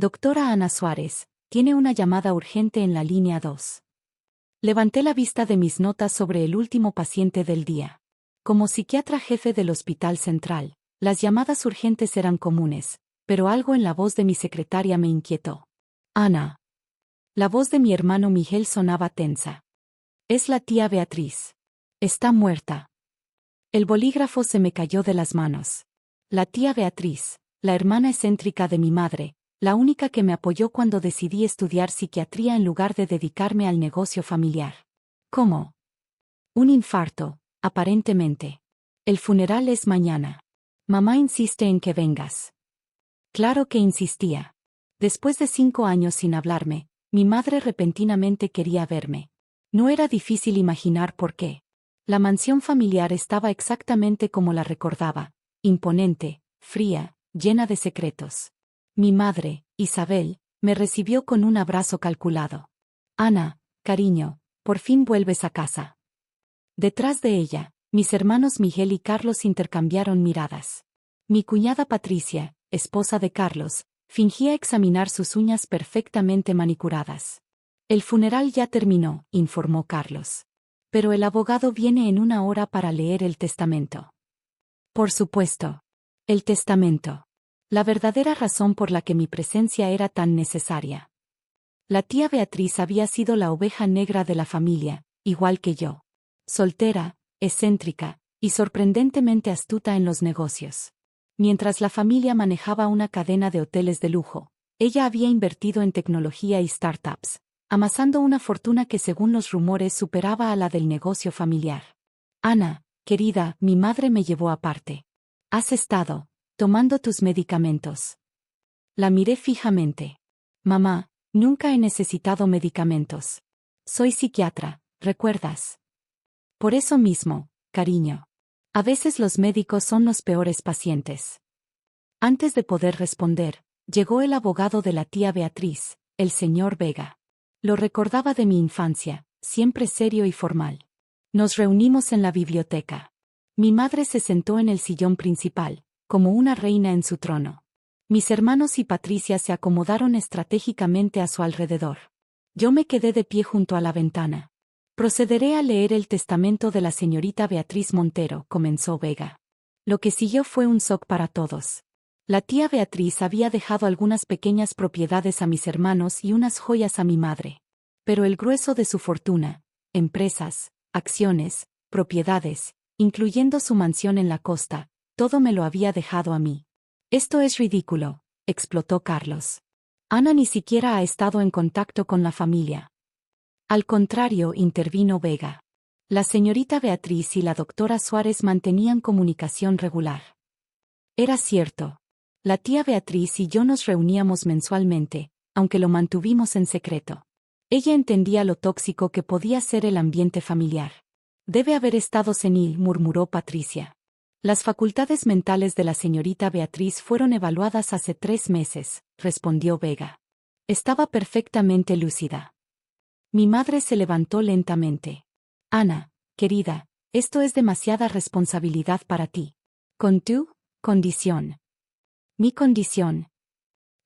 Doctora Ana Suárez, tiene una llamada urgente en la línea 2. Levanté la vista de mis notas sobre el último paciente del día. Como psiquiatra jefe del Hospital Central, las llamadas urgentes eran comunes, pero algo en la voz de mi secretaria me inquietó. Ana. La voz de mi hermano Miguel sonaba tensa. Es la tía Beatriz. Está muerta. El bolígrafo se me cayó de las manos. La tía Beatriz, la hermana excéntrica de mi madre, la única que me apoyó cuando decidí estudiar psiquiatría en lugar de dedicarme al negocio familiar. ¿Cómo? Un infarto, aparentemente. El funeral es mañana. Mamá insiste en que vengas. Claro que insistía. Después de 5 años sin hablarme, mi madre repentinamente quería verme. No era difícil imaginar por qué. La mansión familiar estaba exactamente como la recordaba, imponente, fría, llena de secretos. Mi madre, Isabel, me recibió con un abrazo calculado. Ana, cariño, por fin vuelves a casa. Detrás de ella, mis hermanos Miguel y Carlos intercambiaron miradas. Mi cuñada Patricia, esposa de Carlos, fingía examinar sus uñas perfectamente manicuradas. El funeral ya terminó, informó Carlos. Pero el abogado viene en 1 hora para leer el testamento. Por supuesto. El testamento. La verdadera razón por la que mi presencia era tan necesaria. La tía Beatriz había sido la oveja negra de la familia, igual que yo. Soltera, excéntrica, y sorprendentemente astuta en los negocios. Mientras la familia manejaba una cadena de hoteles de lujo, ella había invertido en tecnología y startups, amasando una fortuna que según los rumores superaba a la del negocio familiar. Ana, querida, mi madre me llevó aparte. ¿Has estado tomando tus medicamentos? La miré fijamente. Mamá, nunca he necesitado medicamentos. Soy psiquiatra, ¿recuerdas? Por eso mismo, cariño. A veces los médicos son los peores pacientes. Antes de poder responder, llegó el abogado de la tía Beatriz, el señor Vega. Lo recordaba de mi infancia, siempre serio y formal. Nos reunimos en la biblioteca. Mi madre se sentó en el sillón principal, como una reina en su trono. Mis hermanos y Patricia se acomodaron estratégicamente a su alrededor. Yo me quedé de pie junto a la ventana. Procederé a leer el testamento de la señorita Beatriz Montero, comenzó Vega. Lo que siguió fue un shock para todos. La tía Beatriz había dejado algunas pequeñas propiedades a mis hermanos y unas joyas a mi madre. Pero el grueso de su fortuna, empresas, acciones, propiedades, incluyendo su mansión en la costa, todo me lo había dejado a mí. Esto es ridículo, explotó Carlos. Ana ni siquiera ha estado en contacto con la familia. Al contrario, intervino Vega. La señorita Beatriz y la doctora Suárez mantenían comunicación regular. Era cierto. La tía Beatriz y yo nos reuníamos mensualmente, aunque lo mantuvimos en secreto. Ella entendía lo tóxico que podía ser el ambiente familiar. Debe haber estado senil, murmuró Patricia. Las facultades mentales de la señorita Beatriz fueron evaluadas hace 3 meses, respondió Vega. Estaba perfectamente lúcida. Mi madre se levantó lentamente. Ana, querida, esto es demasiada responsabilidad para ti. Con tu condición. Mi condición.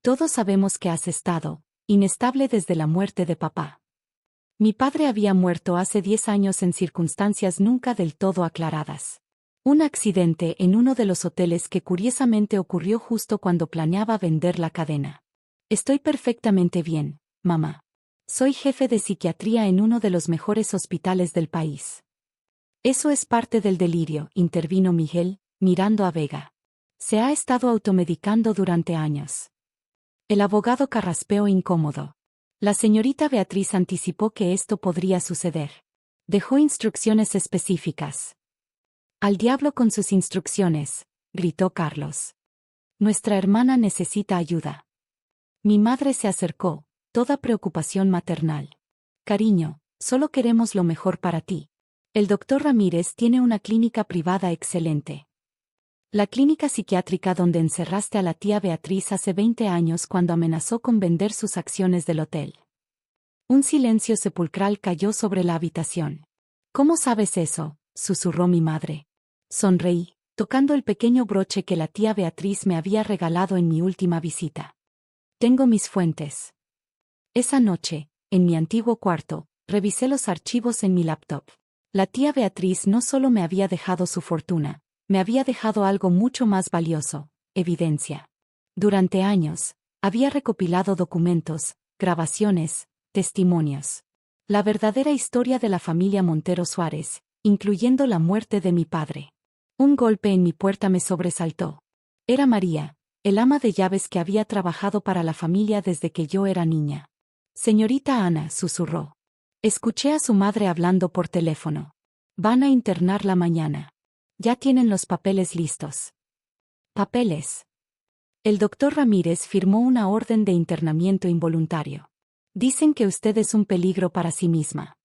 Todos sabemos que has estado inestable desde la muerte de papá. Mi padre había muerto hace 10 años en circunstancias nunca del todo aclaradas. Un accidente en uno de los hoteles que curiosamente ocurrió justo cuando planeaba vender la cadena. Estoy perfectamente bien, mamá. Soy jefe de psiquiatría en uno de los mejores hospitales del país. Eso es parte del delirio, intervino Miguel, mirando a Vega. Se ha estado automedicando durante años. El abogado carraspeó incómodo. La señorita Beatriz anticipó que esto podría suceder. Dejó instrucciones específicas. Al diablo con sus instrucciones, gritó Carlos. Nuestra hermana necesita ayuda. Mi madre se acercó, toda preocupación maternal. Cariño, solo queremos lo mejor para ti. El doctor Ramírez tiene una clínica privada excelente. La clínica psiquiátrica donde encerraste a la tía Beatriz hace 20 años cuando amenazó con vender sus acciones del hotel. Un silencio sepulcral cayó sobre la habitación. ¿Cómo sabes eso?, susurró mi madre. Sonreí, tocando el pequeño broche que la tía Beatriz me había regalado en mi última visita. Tengo mis fuentes. Esa noche, en mi antiguo cuarto, revisé los archivos en mi laptop. La tía Beatriz no solo me había dejado su fortuna, me había dejado algo mucho más valioso: evidencia. Durante años, había recopilado documentos, grabaciones, testimonios. La verdadera historia de la familia Montero Suárez, incluyendo la muerte de mi padre. Un golpe en mi puerta me sobresaltó. Era María, el ama de llaves que había trabajado para la familia desde que yo era niña. Señorita Ana, susurró. Escuché a su madre hablando por teléfono. Van a internarla mañana. Ya tienen los papeles listos. ¿Papeles? El doctor Ramírez firmó una orden de internamiento involuntario. Dicen que usted es un peligro para sí misma.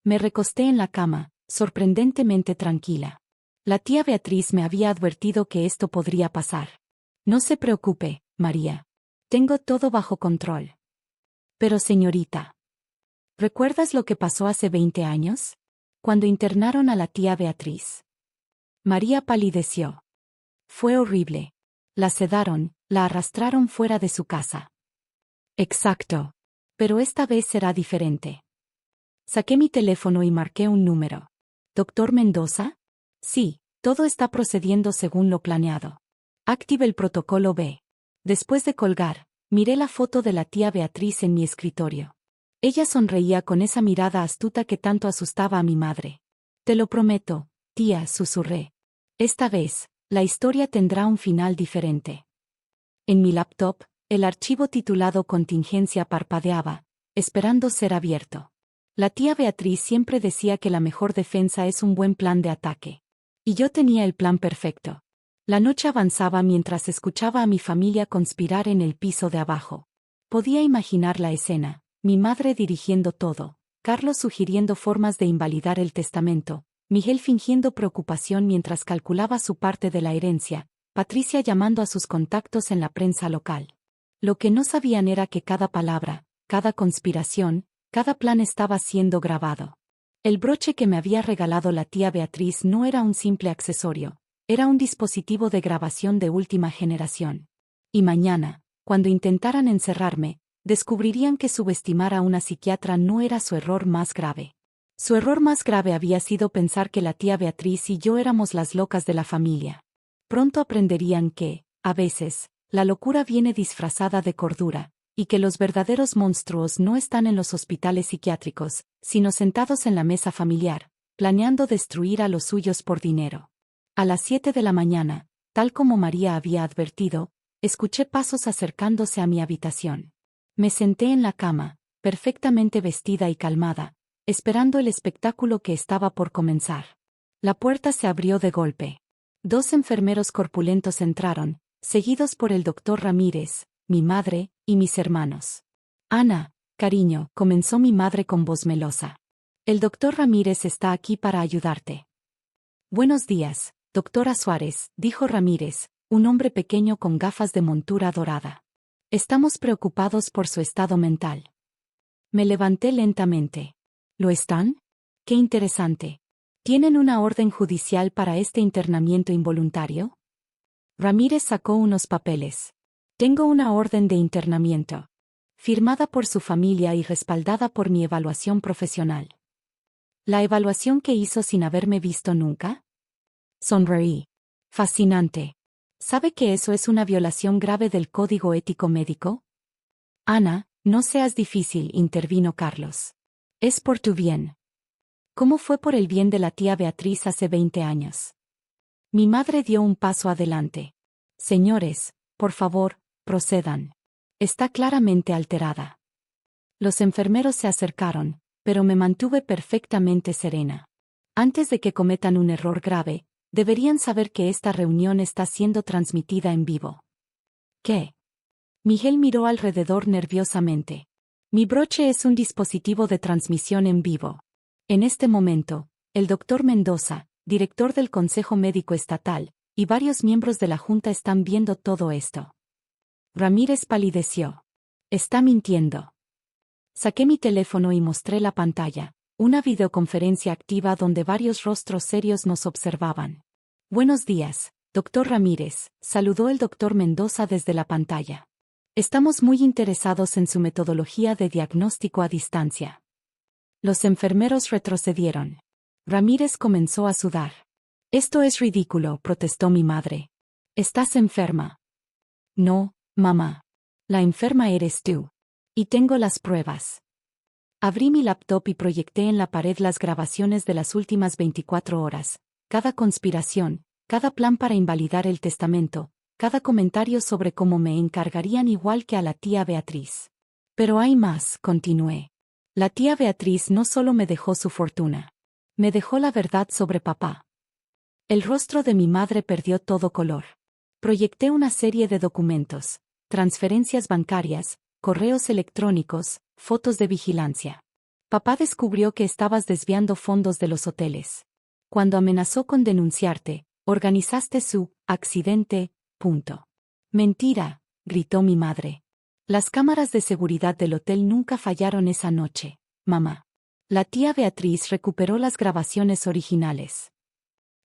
Me recosté en la cama, sorprendentemente tranquila. La tía Beatriz me había advertido que esto podría pasar. No se preocupe, María. Tengo todo bajo control. Pero señorita, ¿recuerdas lo que pasó hace 20 años? Cuando internaron a la tía Beatriz. María palideció. Fue horrible. La sedaron, la arrastraron fuera de su casa. Exacto. Pero esta vez será diferente. Saqué mi teléfono y marqué un número. ¿Doctor Mendoza? Sí, todo está procediendo según lo planeado. Active el protocolo B. Después de colgar, miré la foto de la tía Beatriz en mi escritorio. Ella sonreía con esa mirada astuta que tanto asustaba a mi madre. Te lo prometo, tía, susurré. Esta vez, la historia tendrá un final diferente. En mi laptop, el archivo titulado Contingencia parpadeaba, esperando ser abierto. La tía Beatriz siempre decía que la mejor defensa es un buen plan de ataque. Y yo tenía el plan perfecto. La noche avanzaba mientras escuchaba a mi familia conspirar en el piso de abajo. Podía imaginar la escena, mi madre dirigiendo todo, Carlos sugiriendo formas de invalidar el testamento, Miguel fingiendo preocupación mientras calculaba su parte de la herencia, Patricia llamando a sus contactos en la prensa local. Lo que no sabían era que cada palabra, cada conspiración, cada plan estaba siendo grabado. El broche que me había regalado la tía Beatriz no era un simple accesorio, era un dispositivo de grabación de última generación. Y mañana, cuando intentaran encerrarme, descubrirían que subestimar a una psiquiatra no era su error más grave. Su error más grave había sido pensar que la tía Beatriz y yo éramos las locas de la familia. Pronto aprenderían que, a veces, la locura viene disfrazada de cordura, y que los verdaderos monstruos no están en los hospitales psiquiátricos, sino sentados en la mesa familiar, planeando destruir a los suyos por dinero. A las 7 de la mañana, tal como María había advertido, escuché pasos acercándose a mi habitación. Me senté en la cama, perfectamente vestida y calmada, esperando el espectáculo que estaba por comenzar. La puerta se abrió de golpe. 2 enfermeros corpulentos entraron, seguidos por el doctor Ramírez, mi madre, y mis hermanos. Ana, cariño, comenzó mi madre con voz melosa. El doctor Ramírez está aquí para ayudarte. Buenos días, doctora Suárez, dijo Ramírez, un hombre pequeño con gafas de montura dorada. Estamos preocupados por su estado mental. Me levanté lentamente. ¿Lo están? Qué interesante. ¿Tienen una orden judicial para este internamiento involuntario? Ramírez sacó unos papeles. Tengo una orden de internamiento. Firmada por su familia y respaldada por mi evaluación profesional. ¿La evaluación que hizo sin haberme visto nunca? Sonreí. Fascinante. ¿Sabe que eso es una violación grave del Código Ético Médico? Ana, no seas difícil, intervino Carlos. Es por tu bien. ¿Cómo fue por el bien de la tía Beatriz hace 20 años? Mi madre dio un paso adelante. Señores, por favor, procedan. Está claramente alterada. Los enfermeros se acercaron, pero me mantuve perfectamente serena. Antes de que cometan un error grave, deberían saber que esta reunión está siendo transmitida en vivo. ¿Qué? Miguel miró alrededor nerviosamente. Mi broche es un dispositivo de transmisión en vivo. En este momento, el doctor Mendoza, director del Consejo Médico Estatal, y varios miembros de la Junta están viendo todo esto. Ramírez palideció. Está mintiendo. Saqué mi teléfono y mostré la pantalla, una videoconferencia activa donde varios rostros serios nos observaban. Buenos días, doctor Ramírez, saludó el doctor Mendoza desde la pantalla. Estamos muy interesados en su metodología de diagnóstico a distancia. Los enfermeros retrocedieron. Ramírez comenzó a sudar. Esto es ridículo, protestó mi madre. ¿Estás enferma? No, mamá. La enferma eres tú. Y tengo las pruebas. Abrí mi laptop y proyecté en la pared las grabaciones de las últimas 24 horas, cada conspiración, cada plan para invalidar el testamento, cada comentario sobre cómo me encargarían igual que a la tía Beatriz. Pero hay más, continué. La tía Beatriz no solo me dejó su fortuna. Me dejó la verdad sobre papá. El rostro de mi madre perdió todo color. Proyecté una serie de documentos, transferencias bancarias, correos electrónicos, fotos de vigilancia. Papá descubrió que estabas desviando fondos de los hoteles. Cuando amenazó con denunciarte, organizaste su accidente. Mentira, gritó mi madre. Las cámaras de seguridad del hotel nunca fallaron esa noche, mamá. La tía Beatriz recuperó las grabaciones originales.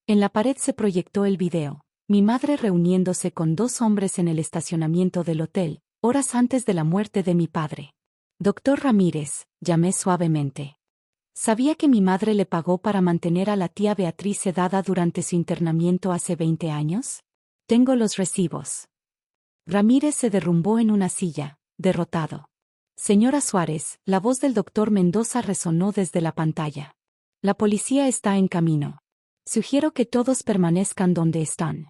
En la pared se proyectó el video, mi madre reuniéndose con dos hombres en el estacionamiento del hotel, horas antes de la muerte de mi padre. Doctor Ramírez, llamé suavemente. ¿Sabía que mi madre le pagó para mantener a la tía Beatriz sedada durante su internamiento hace 20 años? Tengo los recibos. Ramírez se derrumbó en una silla, derrotado. Señora Suárez, la voz del doctor Mendoza resonó desde la pantalla. La policía está en camino. Sugiero que todos permanezcan donde están.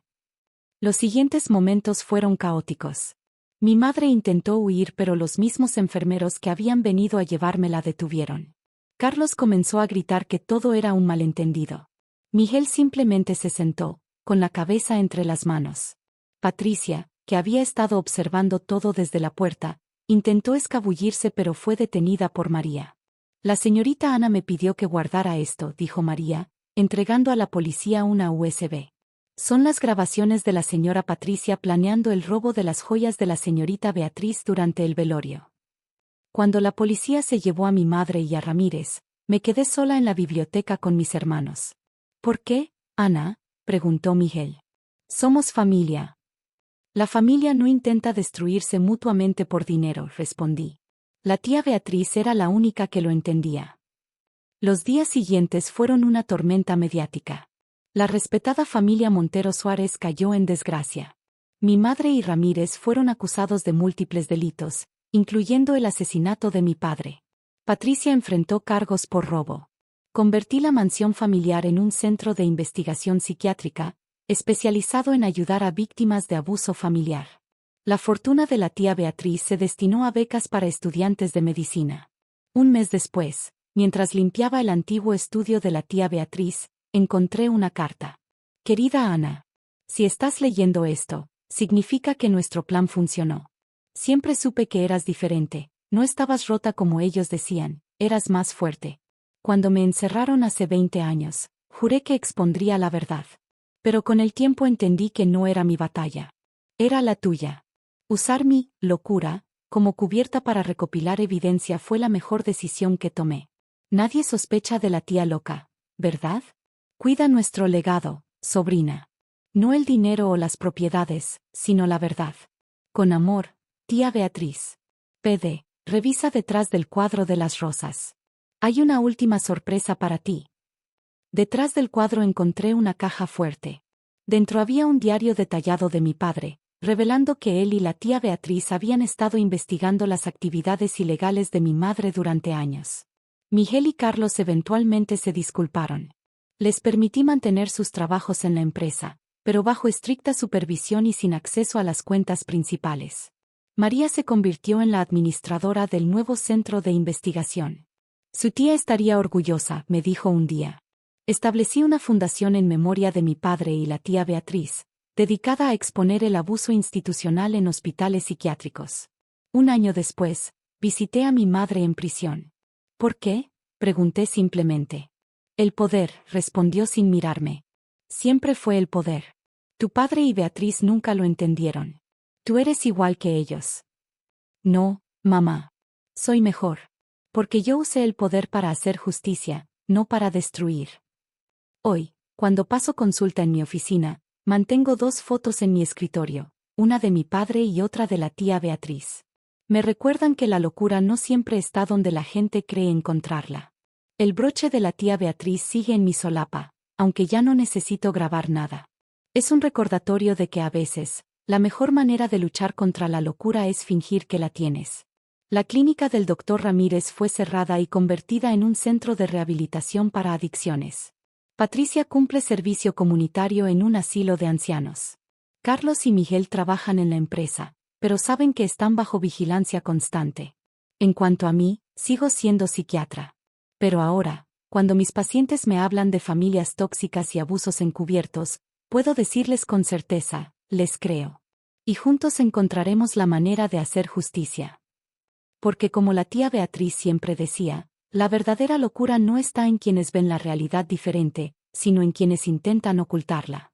Los siguientes momentos fueron caóticos. Mi madre intentó huir, pero los mismos enfermeros que habían venido a llevarme la detuvieron. Carlos comenzó a gritar que todo era un malentendido. Miguel simplemente se sentó, con la cabeza entre las manos. Patricia, que había estado observando todo desde la puerta, intentó escabullirse pero fue detenida por María. La señorita Ana me pidió que guardara esto, dijo María, entregando a la policía una USB. Son las grabaciones de la señora Patricia planeando el robo de las joyas de la señorita Beatriz durante el velorio. Cuando la policía se llevó a mi madre y a Ramírez, me quedé sola en la biblioteca con mis hermanos. ¿Por qué, Ana?, preguntó Miguel. Somos familia. La familia no intenta destruirse mutuamente por dinero, respondí. La tía Beatriz era la única que lo entendía. Los días siguientes fueron una tormenta mediática. La respetada familia Montero Suárez cayó en desgracia. Mi madre y Ramírez fueron acusados de múltiples delitos, incluyendo el asesinato de mi padre. Patricia enfrentó cargos por robo. Convertí la mansión familiar en un centro de investigación psiquiátrica, especializado en ayudar a víctimas de abuso familiar. La fortuna de la tía Beatriz se destinó a becas para estudiantes de medicina. Un mes después, mientras limpiaba el antiguo estudio de la tía Beatriz, encontré una carta. Querida Ana, si estás leyendo esto, significa que nuestro plan funcionó. Siempre supe que eras diferente, no estabas rota como ellos decían, eras más fuerte. Cuando me encerraron hace 20 años, juré que expondría la verdad. Pero con el tiempo entendí que no era mi batalla. Era la tuya. Usar mi locura como cubierta para recopilar evidencia fue la mejor decisión que tomé. Nadie sospecha de la tía loca, ¿verdad? Cuida nuestro legado, sobrina. No el dinero o las propiedades, sino la verdad. Con amor, tía Beatriz. PD, revisa detrás del cuadro de las rosas. Hay una última sorpresa para ti. Detrás del cuadro encontré una caja fuerte. Dentro había un diario detallado de mi padre, revelando que él y la tía Beatriz habían estado investigando las actividades ilegales de mi madre durante años. Miguel y Carlos eventualmente se disculparon. Les permití mantener sus trabajos en la empresa, pero bajo estricta supervisión y sin acceso a las cuentas principales. María se convirtió en la administradora del nuevo centro de investigación. Su tía estaría orgullosa, me dijo un día. Establecí una fundación en memoria de mi padre y la tía Beatriz, dedicada a exponer el abuso institucional en hospitales psiquiátricos. Un año después, visité a mi madre en prisión. ¿Por qué?, pregunté simplemente. El poder, respondió sin mirarme. Siempre fue el poder. Tu padre y Beatriz nunca lo entendieron. Tú eres igual que ellos. No, mamá. Soy mejor. Porque yo usé el poder para hacer justicia, no para destruir. Hoy, cuando paso consulta en mi oficina, mantengo 2 fotos en mi escritorio, una de mi padre y otra de la tía Beatriz. Me recuerdan que la locura no siempre está donde la gente cree encontrarla. El broche de la tía Beatriz sigue en mi solapa, aunque ya no necesito grabar nada. Es un recordatorio de que a veces, la mejor manera de luchar contra la locura es fingir que la tienes. La clínica del Dr. Ramírez fue cerrada y convertida en un centro de rehabilitación para adicciones. Patricia cumple servicio comunitario en un asilo de ancianos. Carlos y Miguel trabajan en la empresa, pero saben que están bajo vigilancia constante. En cuanto a mí, sigo siendo psiquiatra. Pero ahora, cuando mis pacientes me hablan de familias tóxicas y abusos encubiertos, puedo decirles con certeza, les creo. Y juntos encontraremos la manera de hacer justicia. Porque como la tía Beatriz siempre decía, la verdadera locura no está en quienes ven la realidad diferente, sino en quienes intentan ocultarla.